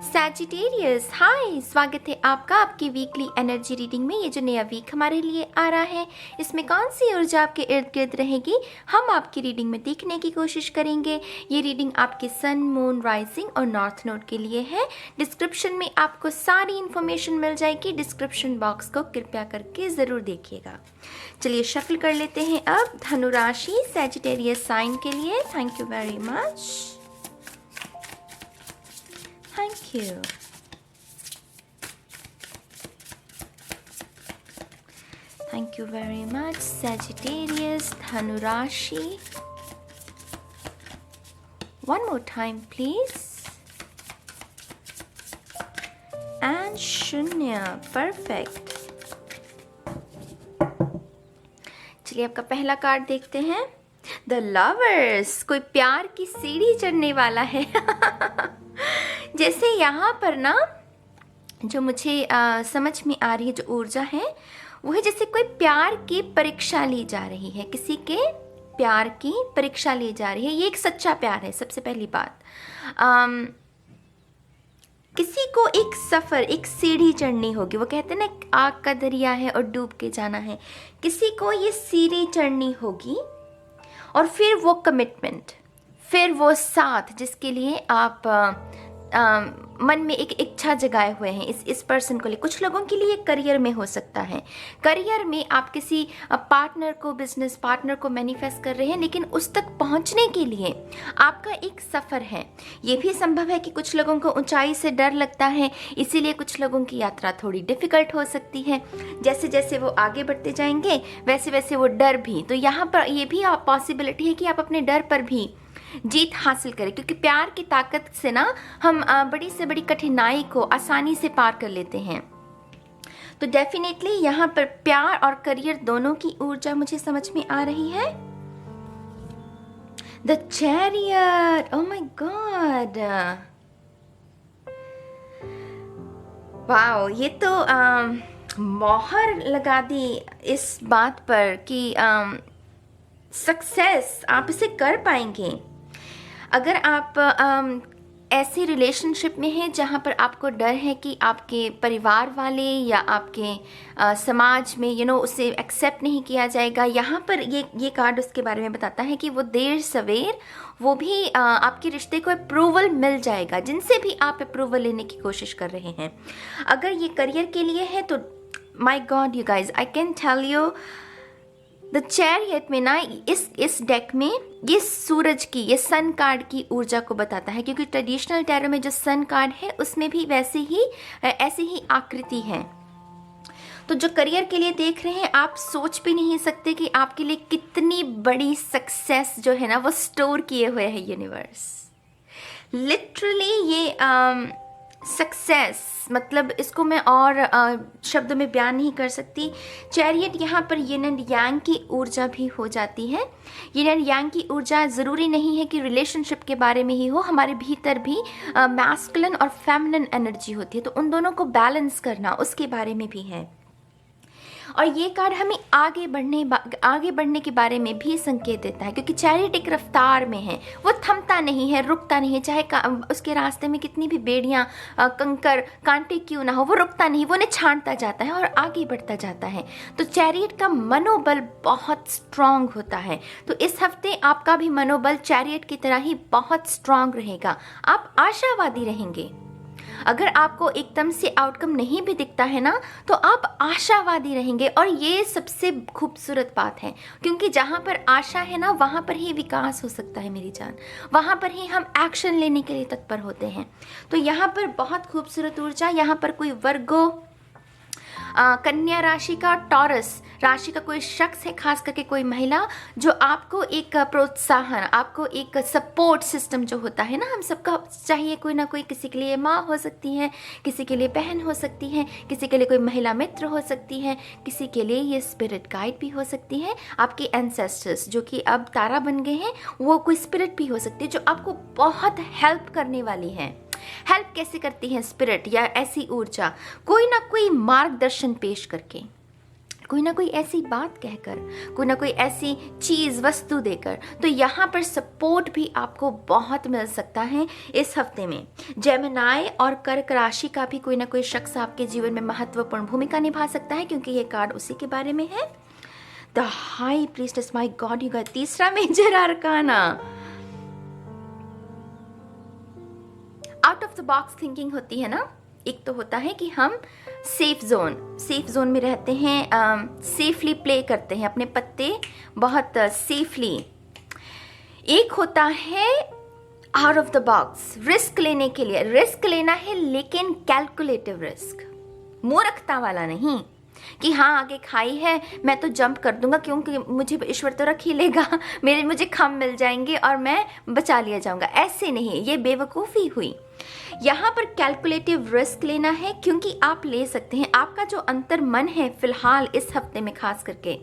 Sagittarius, हाय, स्वागत है आपका आपकी वीकली एनर्जी रीडिंग में। ये जो नया वीक हमारे लिए आ रहा है, इसमें कौन सी ऊर्जा आपके इर्द गिर्द रहेगी, हम आपकी रीडिंग में देखने की कोशिश करेंगे। ये रीडिंग आपके सन, मून, राइजिंग और नॉर्थ नोड के लिए है। डिस्क्रिप्शन में आपको सारी इन्फॉर्मेशन मिल जाएगी। डिस्क्रिप्शन बॉक्स को कृपया करके ज़रूर देखिएगा। चलिए शफल कर लेते हैं अब धनु राशि सैजिटेरियस साइन के लिए। Thank you very much. Thank you. Thank you very much, Sagittarius, Dhanu Rashi. One more time, please. And Shunya, perfect. चलिए आपका पहला कार्ड देखते हैं। The Lovers, कोई प्यार की सीढ़ी चढ़ने वाला है। जैसे यहाँ पर ना जो मुझे समझ में आ रही है जो ऊर्जा है वो है जैसे कोई प्यार की परीक्षा ली जा रही है, किसी के प्यार की परीक्षा ली जा रही है। ये एक सच्चा प्यार है। सबसे पहली बात, किसी को एक सफ़र, एक सीढ़ी चढ़नी होगी। वो कहते हैं ना आग का दरिया है और डूब के जाना है। किसी को ये सीढ़ी चढ़नी होगी और फिर वो कमिटमेंट, फिर वो साथ जिसके लिए आप मन में एक इच्छा जगाए हुए हैं इस पर्सन को लिए। कुछ लोगों के लिए करियर में हो सकता है। करियर में आप किसी पार्टनर को, बिजनेस पार्टनर को मैनिफेस्ट कर रहे हैं, लेकिन उस तक पहुंचने के लिए आपका एक सफ़र है। ये भी संभव है कि कुछ लोगों को ऊंचाई से डर लगता है, इसीलिए कुछ लोगों की यात्रा थोड़ी डिफ़िकल्ट हो सकती है। जैसे जैसे वो आगे बढ़ते जाएंगे वैसे वैसे वो डर भी, तो यहाँ पर ये भी पॉसिबिलिटी है कि आप अपने डर पर भी जीत हासिल करें, क्योंकि प्यार की ताकत से ना हम बड़ी से बड़ी कठिनाई को आसानी से पार कर लेते हैं। तो डेफिनेटली यहाँ पर प्यार और करियर दोनों की ऊर्जा मुझे समझ में आ रही है। The chariot, oh my God, wow, ये तो मोहर लगा दी इस बात पर कि सक्सेस आप इसे कर पाएंगे। अगर आप ऐसी रिलेशनशिप में हैं जहाँ पर आपको डर है कि आपके परिवार वाले या आपके समाज में उसे एक्सेप्ट नहीं किया जाएगा, यहाँ पर ये कार्ड उसके बारे में बताता है कि वो देर सवेर वो भी आपके रिश्ते को अप्रूवल मिल जाएगा, जिनसे भी आप अप्रूवल लेने की कोशिश कर रहे हैं। अगर ये करियर के लिए है तो my God you guys, I can tell you the chariot में ना इस डेक में ये सूरज की, ये सन कार्ड की ऊर्जा को बताता है, क्योंकि ट्रेडिशनल टैरो में जो सन कार्ड है उसमें भी ऐसी ही आकृति है। तो जो करियर के लिए देख रहे हैं, आप सोच भी नहीं सकते कि आपके लिए कितनी बड़ी सक्सेस जो है ना वो स्टोर किए हुए है यूनिवर्स। लिटरली ये सक्सेस, मतलब इसको मैं और शब्दों में बयान नहीं कर सकती। चैरियट यहाँ पर यिन एंड यांग की ऊर्जा भी हो जाती है। यिन एंड यांग की ऊर्जा ज़रूरी नहीं है कि रिलेशनशिप के बारे में ही हो, हमारे भीतर भी मैस्कुलिन और फेमिनिन एनर्जी होती है, तो उन दोनों को बैलेंस करना उसके बारे में भी है। और ये कार्ड हमें आगे बढ़ने के बारे में भी संकेत देता है, क्योंकि चैरियट एक रफ्तार में है, वो थमता नहीं है, रुकता नहीं है। चाहे उसके रास्ते में कितनी भी बेड़ियाँ, कंकर, कांटे क्यों ना हो, वो रुकता नहीं, वो उन्हें छांटता जाता है और आगे बढ़ता जाता है। तो चैरियट का मनोबल बहुत स्ट्रांग होता है। तो इस हफ्ते आपका भी मनोबल चैरियट की तरह ही बहुत स्ट्रांग रहेगा। आप आशावादी रहेंगे। अगर आपको एकदम से आउटकम नहीं भी दिखता है ना, तो आप आशावादी रहेंगे, और ये सबसे खूबसूरत बात है, क्योंकि जहाँ पर आशा है ना वहाँ पर ही विकास हो सकता है मेरी जान, वहाँ पर ही हम एक्शन लेने के लिए तत्पर होते हैं। तो यहाँ पर बहुत खूबसूरत ऊर्जा, यहाँ पर कोई वर्गो, कन्या राशि का, टॉरस राशि का कोई शख्स है, खास करके कोई महिला, जो आपको एक प्रोत्साहन, आपको एक सपोर्ट सिस्टम जो होता है ना, हम सबका चाहिए कोई ना कोई। किसी के लिए माँ हो सकती है, किसी के लिए बहन हो सकती है, किसी के लिए कोई महिला मित्र हो सकती है, किसी के लिए ये स्पिरिट गाइड भी हो सकती है। आपके एंसेस्टर्स जो कि अब तारा बन गए हैं, वो कोई स्पिरिट भी हो सकती है जो आपको बहुत हेल्प करने वाली है। हेल्प कैसे करती है स्पिरिट या ऐसी ऊर्जा? कोई ना कोई मार्गदर्शन पेश करके, कोई ना कोई ऐसी बात कहकर, कोई ना कोई ऐसी चीज़ वस्तु देकर। तो यहाँ पर सपोर्ट भी आपको बहुत मिल सकता है इस हफ्ते में। जेमिनी और कर्क राशि का भी कोई ना कोई शख्स आपके जीवन में महत्वपूर्ण भूमिका निभा सकता है, क्योंकि ये कार्ड उसी के बारे में है। The High Priestess, my God you guys, तीसरा major arcana. Out of the box thinking होती है ना। एक तो होता है कि हम सेफ जोन में रहते हैं, सेफली प्ले करते हैं अपने पत्ते बहुत सेफली। एक होता है out of the box, risk लेने के लिए। रिस्क लेना है लेकिन कैलकुलेटिव रिस्क, मूर्खता वाला नहीं कि हाँ आगे खाई है मैं तो जंप कर दूंगा क्योंकि मुझे ईश्वर तो रख ही लेगा, मुझे खम मिल जाएंगे और मैं बचा लिया जाऊंगा। ऐसे नहीं, ये बेवकूफ़ी हुई। यहाँ पर कैलकुलेटिव रिस्क लेना है क्योंकि आप ले सकते हैं। आपका जो अंतर मन है फिलहाल इस हफ्ते में खास करके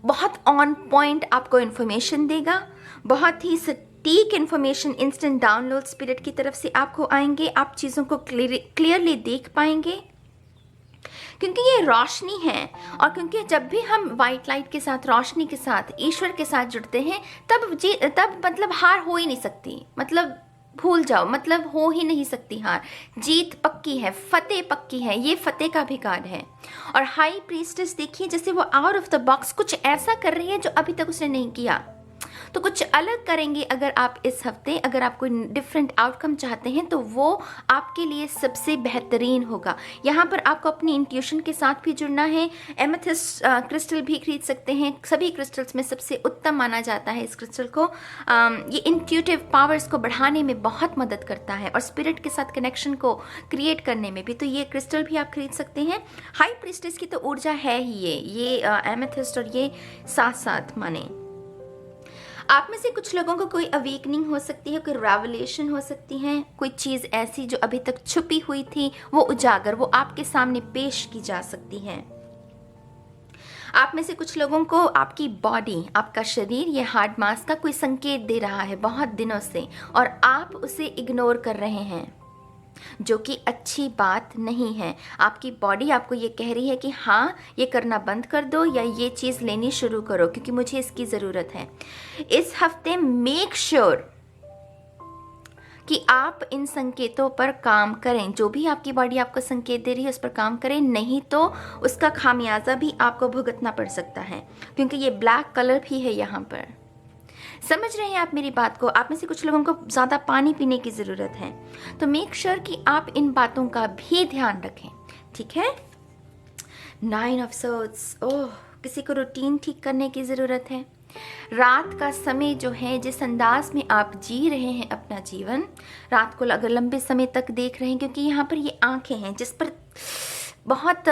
बहुत ऑन पॉइंट आपको इन्फॉर्मेशन देगा, बहुत ही सटीक इन्फॉर्मेशन, इंस्टेंट डाउनलोड स्पिरिट की तरफ से आपको आएंगे। आप चीज़ों को क्लियरली देख पाएंगे क्योंकि ये रोशनी है। और क्योंकि जब भी हम वाइट लाइट के साथ, रोशनी के साथ, ईश्वर के साथ जुड़ते हैं तब मतलब हार हो ही नहीं सकती, मतलब भूल जाओ, मतलब हो ही नहीं सकती हार। जीत पक्की है, फतेह पक्की है। ये फतेह का भी कार्ड है। और हाई प्रीस्टेस देखिए, जैसे वो आउट ऑफ द बॉक्स कुछ ऐसा कर रही है जो अभी तक उसने नहीं किया, तो कुछ अलग करेंगे। अगर आप इस हफ्ते, अगर आप कोई डिफरेंट आउटकम चाहते हैं तो वो आपके लिए सबसे बेहतरीन होगा। यहाँ पर आपको अपनी इंट्यूशन के साथ भी जुड़ना है। एमेथिस्ट क्रिस्टल भी खरीद सकते हैं। सभी क्रिस्टल्स में सबसे उत्तम माना जाता है इस क्रिस्टल को। ये इंट्यूटिव पावर्स को बढ़ाने में बहुत मदद करता है और स्पिरिट के साथ कनेक्शन को क्रिएट करने में भी। तो ये क्रिस्टल भी आप खरीद सकते हैं। हाई प्रीस्टेस की तो ऊर्जा है ही ये एमेथिस्ट और ये साथ साथ माने। आप में से कुछ लोगों को कोई अवेकनिंग हो सकती है, कोई रेवलेशन हो सकती है, कोई चीज़ ऐसी जो अभी तक छुपी हुई थी वो उजागर, वो आपके सामने पेश की जा सकती है। आप में से कुछ लोगों को आपकी बॉडी, आपका शरीर, ये हार्ड मास का कोई संकेत दे रहा है बहुत दिनों से और आप उसे इग्नोर कर रहे हैं, जो कि अच्छी बात नहीं है। आपकी बॉडी आपको ये कह रही है कि हाँ ये करना बंद कर दो या ये चीज़ लेनी शुरू करो क्योंकि मुझे इसकी ज़रूरत है। इस हफ्ते मेक श्योर कि आप इन संकेतों पर काम करें। जो भी आपकी बॉडी आपको संकेत दे रही है उस पर काम करें, नहीं तो उसका खामियाजा भी आपको भुगतना पड़ सकता है क्योंकि ये ब्लैक कलर भी है यहाँ पर। समझ रहे हैं आप मेरी बात को? आप में से कुछ लोगों को ज़्यादा पानी पीने की ज़रूरत है, तो मेक श्योर कि आप इन बातों का भी ध्यान रखें, ठीक है। 9 ऑफ सोर्ड्स, ओह, किसी को रूटीन ठीक करने की ज़रूरत है। रात का समय जो है, जिस अंदाज में आप जी रहे हैं अपना जीवन, रात को अगर लंबे समय तक देख रहे हैं, क्योंकि यहाँ पर ये आंखें हैं जिस पर बहुत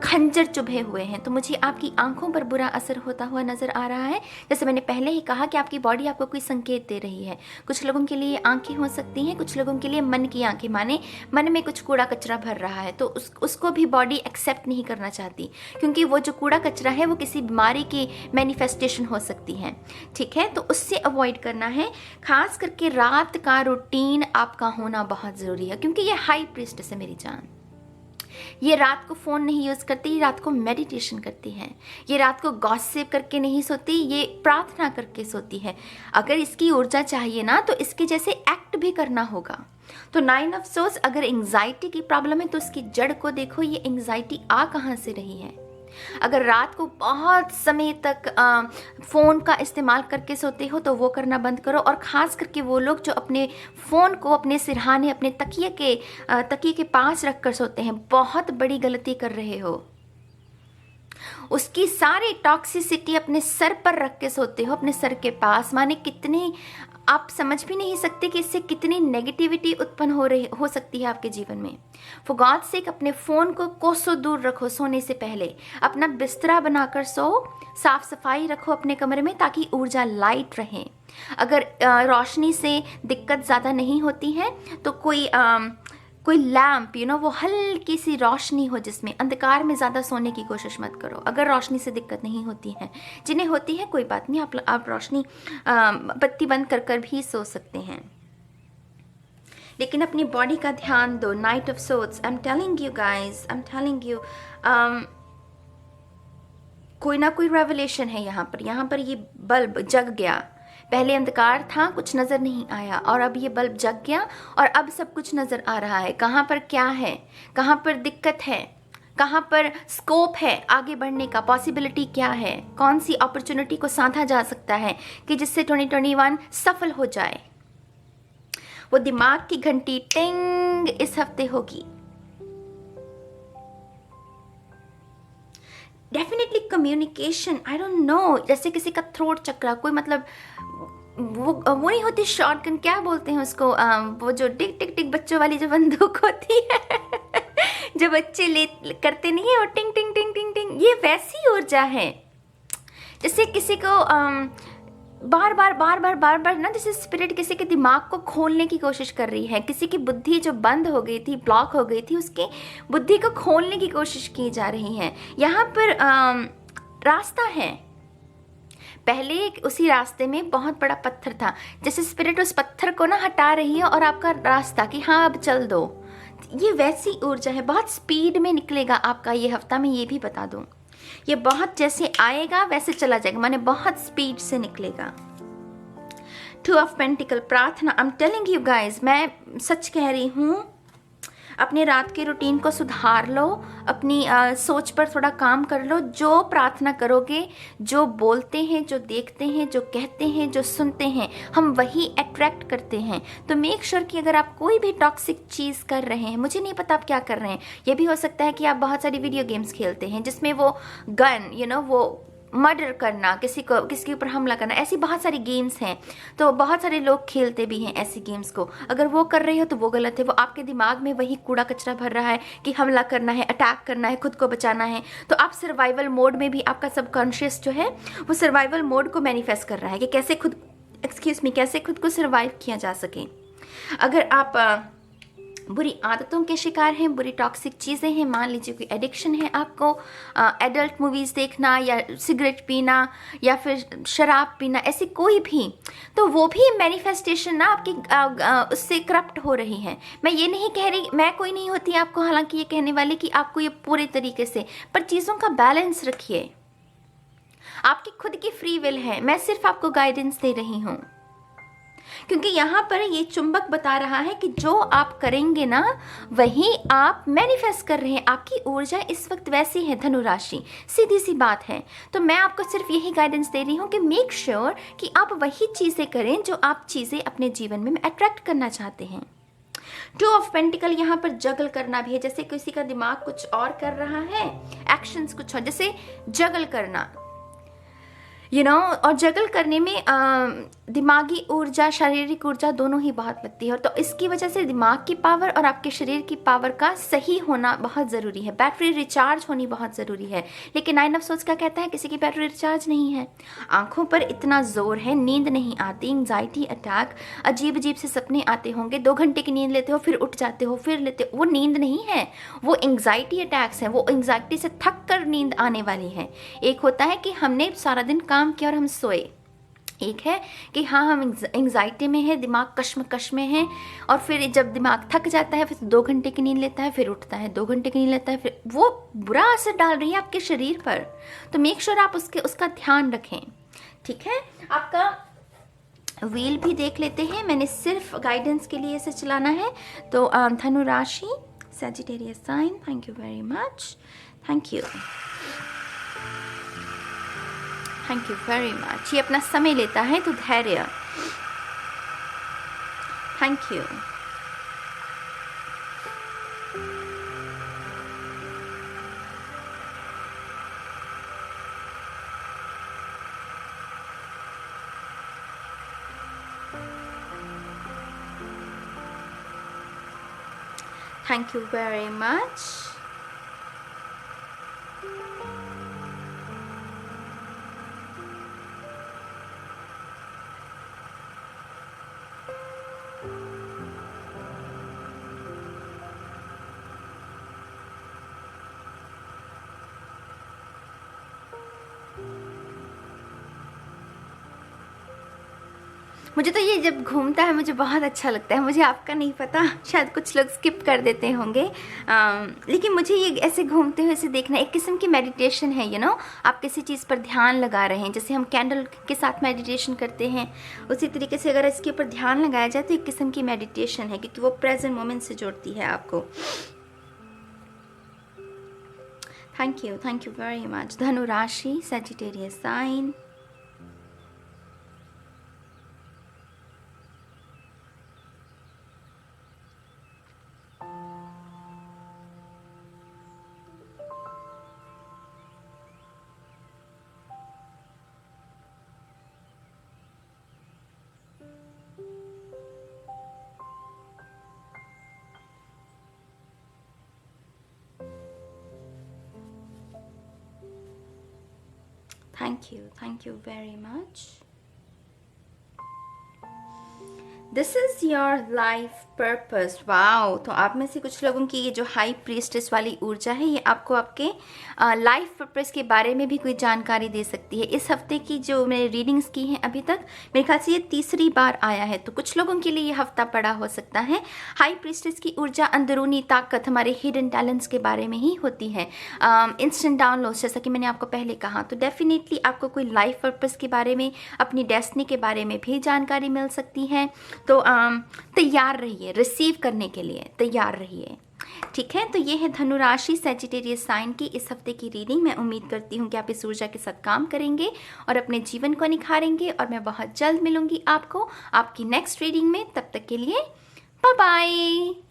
खंजर चुभे हुए हैं, तो मुझे आपकी आंखों पर बुरा असर होता हुआ नज़र आ रहा है। जैसे मैंने पहले ही कहा कि आपकी बॉडी आपको कोई संकेत दे रही है। कुछ लोगों के लिए आंखें हो सकती हैं, कुछ लोगों के लिए मन की आंखें, माने मन में कुछ कूड़ा कचरा भर रहा है तो उसको भी बॉडी एक्सेप्ट नहीं करना चाहती, क्योंकि वो जो कूड़ा कचरा है वो किसी बीमारी की मैनिफेस्टेशन हो सकती है, ठीक है। तो उससे अवॉइड करना है। खास करके रात का रूटीन आपका होना बहुत ज़रूरी है, क्योंकि ये हाई प्रीस्टेस है मेरी जान। ये रात को फ़ोन नहीं यूज़ करती, ये रात को मेडिटेशन करती है। ये रात को गॉसिप करके नहीं सोती, ये प्रार्थना करके सोती है। अगर इसकी ऊर्जा चाहिए ना तो इसके जैसे एक्ट भी करना होगा। तो 9 ऑफ सोर्ड्स, अगर एंग्जाइटी की प्रॉब्लम है तो उसकी जड़ को देखो, ये एंग्जाइटी आ कहाँ से रही है। अगर रात को बहुत समय तक फ़ोन का इस्तेमाल करके सोते हो तो वो करना बंद करो। और ख़ास करके वो लोग जो अपने फ़ोन को अपने सिरहाने, अपने तकिए के पास रख कर सोते हैं, बहुत बड़ी गलती कर रहे हो। उसकी सारी टॉक्सिसिटी अपने सर पर रख के सोते हो, अपने सर के पास, माने कितनी आप समझ भी नहीं सकते कि इससे कितनी नेगेटिविटी उत्पन्न हो सकती है आपके जीवन में। फॉर गॉड सेक अपने फ़ोन को कोसों दूर रखो सोने से पहले। अपना बिस्तरा बनाकर सो, साफ सफाई रखो अपने कमरे में ताकि ऊर्जा लाइट रहे। अगर रोशनी से दिक्कत ज़्यादा नहीं होती है तो कोई लैम्प, वो हल्की सी रोशनी हो जिसमें, अंधकार में ज़्यादा सोने की कोशिश मत करो अगर रोशनी से दिक्कत नहीं होती है। जिन्हें होती है कोई बात नहीं, आप रोशनी बत्ती बंद कर भी सो सकते हैं, लेकिन अपनी बॉडी का ध्यान दो। Night of swords, I am telling you guys, I am telling you, कोई ना कोई रेवलेशन है यहाँ पर ये बल्ब जग गया। पहले अंधकार था, कुछ नज़र नहीं आया, और अब ये बल्ब जग गया और अब सब कुछ नज़र आ रहा है। कहाँ पर क्या है, कहाँ पर दिक्कत है, कहाँ पर स्कोप है आगे बढ़ने का, पॉसिबिलिटी क्या है, कौन सी अपॉर्चुनिटी को साधा जा सकता है कि जिससे 2021 सफल हो जाए। वो दिमाग की घंटी टिंग इस हफ्ते होगी। Definitely communication, I don't know, जैसे किसी का थ्रोट चक्रा, कोई मतलब वो नहीं होती शॉटगन, क्या बोलते हैं उसको, वो जो टिक टिक टिक बच्चों वाली जो बंदूक होती है जो बच्चे ले करते नहीं है, वो टिंग टिंग टिंग टिंग टिंग, ये वैसी ऊर्जा है। जैसे किसी को बार बार ना, जैसे स्पिरिट किसी के दिमाग को खोलने की कोशिश कर रही है, किसी की बुद्धि जो बंद हो गई थी, ब्लॉक हो गई थी, उसकी बुद्धि को खोलने की कोशिश की जा रही है। यहाँ पर रास्ता है, पहले उसी रास्ते में बहुत बड़ा पत्थर था, जैसे स्पिरिट उस पत्थर को ना हटा रही है और आपका रास्ता कि हाँ अब चल दो। ये वैसी ऊर्जा है, बहुत स्पीड में निकलेगा आपका ये हफ्ता, मैं ये भी बता दूं। ये बहुत जैसे आएगा वैसे चला जाएगा, माने बहुत स्पीड से निकलेगा। 2 ऑफ पेंटिकल, प्रार्थना। I am telling you guys, मैं सच कह रही हूँ, अपने रात के रूटीन को सुधार लो, अपनी सोच पर थोड़ा काम कर लो। जो प्रार्थना करोगे, जो बोलते हैं, जो देखते हैं, जो कहते हैं, जो सुनते हैं, हम वही अट्रैक्ट करते हैं। तो मेक श्योर कि अगर आप कोई भी टॉक्सिक चीज़ कर रहे हैं, मुझे नहीं पता आप क्या कर रहे हैं, ये भी हो सकता है कि आप बहुत सारी वीडियो गेम्स खेलते हैं जिसमें वो गन, वो मर्डर करना, किसी के ऊपर हमला करना, ऐसी बहुत सारी गेम्स हैं। तो बहुत सारे लोग खेलते भी हैं ऐसी गेम्स को। अगर वो कर रहे हो तो वो गलत है, वो आपके दिमाग में वही कूड़ा कचरा भर रहा है कि हमला करना है, अटैक करना है, खुद को बचाना है। तो आप सर्वाइवल मोड में भी, आपका सबकॉन्शियस जो है वो सर्वाइवल मोड को मैनिफेस्ट कर रहा है कि कैसे खुद को सर्वाइव किया जा सके। अगर आप बुरी आदतों के शिकार हैं, बुरी टॉक्सिक चीज़ें हैं, मान लीजिए कोई एडिक्शन है आपको, एडल्ट मूवीज़ देखना या सिगरेट पीना या फिर शराब पीना, ऐसी कोई भी, तो वो भी मैनिफेस्टेशन ना आपकी उससे करप्ट हो रही है। मैं ये नहीं कह रही, मैं कोई नहीं होती आपको हालांकि ये कहने वाली कि आपको ये पूरे तरीके से, पर चीज़ों का बैलेंस रखिए। आपकी खुद की फ्री विल है, मैं सिर्फ आपको गाइडेंस दे रही हूँ, क्योंकि यहाँ पर ये चुंबक बता रहा है कि जो आप करेंगे ना वही आप मैनिफेस्ट कर रहे हैं। आपकी ऊर्जा इस वक्त वैसी है, धनु राशि, सीधी सी बात है। तो मैं आपको सिर्फ यही गाइडेंस दे रही हूँ कि मेक श्योर कि आप वही चीज़ें करें जो आप चीज़ें अपने जीवन में अट्रैक्ट करना चाहते हैं। 2 ऑफ पेंटिकल, यहाँ पर जगल करना भी है, जैसे किसी का दिमाग कुछ और कर रहा है, एक्शंस कुछ और, जैसे जगल करना, और जगल करने में दिमागी ऊर्जा, शारीरिक ऊर्जा दोनों ही बहुत लगती है। तो इसकी वजह से दिमाग की पावर और आपके शरीर की पावर का सही होना बहुत ज़रूरी है, बैटरी रिचार्ज होनी बहुत ज़रूरी है। लेकिन 9 ऑफ सोर्ड्स क्या कहता है, किसी की बैटरी रिचार्ज नहीं है, आंखों पर इतना जोर है, नींद नहीं आती, एंग्जाइटी अटैक, अजीब अजीब से सपने आते होंगे, 2 घंटे की नींद लेते हो फिर उठ जाते हो, फिर लेते हो, वो नींद नहीं है, वो एंग्जाइटी अटैक्स हैं, वो एंग्जाइटी से थक कर नींद आने वाली है। एक होता है कि हमने सारा दिन काम किया और हम सोए, एक है कि हाँ हम एंग्जाइटी में है, दिमाग कश्मकश में है, और फिर जब दिमाग थक जाता है फिर 2 घंटे की नींद लेता है, फिर उठता है, 2 घंटे की नींद लेता है, फिर वो बुरा असर डाल रही है आपके शरीर पर। तो मेक श्योर आप उसका ध्यान रखें, ठीक है। आपका व्हील भी देख लेते हैं, मैंने सिर्फ गाइडेंस के लिए इसे चलाना है। तो धनु राशि, Sagittarius sign, thank you very much, thank you very much. ये अपना समय लेता है तो धैर्य, thank you. Thank you very much. मुझे तो ये जब घूमता है मुझे बहुत अच्छा लगता है। मुझे आपका नहीं पता, शायद कुछ लोग स्किप कर देते होंगे, लेकिन मुझे ये ऐसे घूमते हुए ऐसे देखना एक किस्म की मेडिटेशन है। आप किसी चीज़ पर ध्यान लगा रहे हैं, जैसे हम कैंडल के साथ मेडिटेशन करते हैं, उसी तरीके से अगर इसके ऊपर ध्यान लगाया जाए तो एक किस्म की मेडिटेशन है, क्योंकि वो प्रेजेंट मोमेंट से जोड़ती है आपको। Thank you very much. धनु राशि, Sagittarius sign. Thank you very much. This is your life purpose. Wow, तो आप में से कुछ लोगों की ये जो हाई प्रीस्टेस वाली ऊर्जा है, ये आपको आपके लाइफ पर्पस के बारे में भी कोई जानकारी दे सकती है। इस हफ्ते की जो मैंने रीडिंग्स की हैं अभी तक, मेरे ख्याल से ये तीसरी बार आया है, तो कुछ लोगों के लिए ये हफ्ता पड़ा हो सकता है। हाई प्रीस्टेस की ऊर्जा अंदरूनी ताकत, हमारे हिडन टैलेंट्स के बारे में ही होती है। इंस्टेंट डाउनलोड्स, जैसा कि मैंने आपको पहले कहा, तो डेफिनेटली आपको कोई लाइफ पर्पस के बारे में, अपनी डेस्टिनी के बारे में भी जानकारी मिल सकती है। तो तैयार रहिए, रिसीव करने के लिए तैयार रहिए, ठीक है। तो ये है धनु राशि, सैजिटेरियस साइन की इस हफ्ते की रीडिंग। मैं उम्मीद करती हूँ कि आप इस ऊर्जा के साथ काम करेंगे और अपने जीवन को निखारेंगे, और मैं बहुत जल्द मिलूंगी आपको आपकी नेक्स्ट रीडिंग में। तब तक के लिए बाय बाय।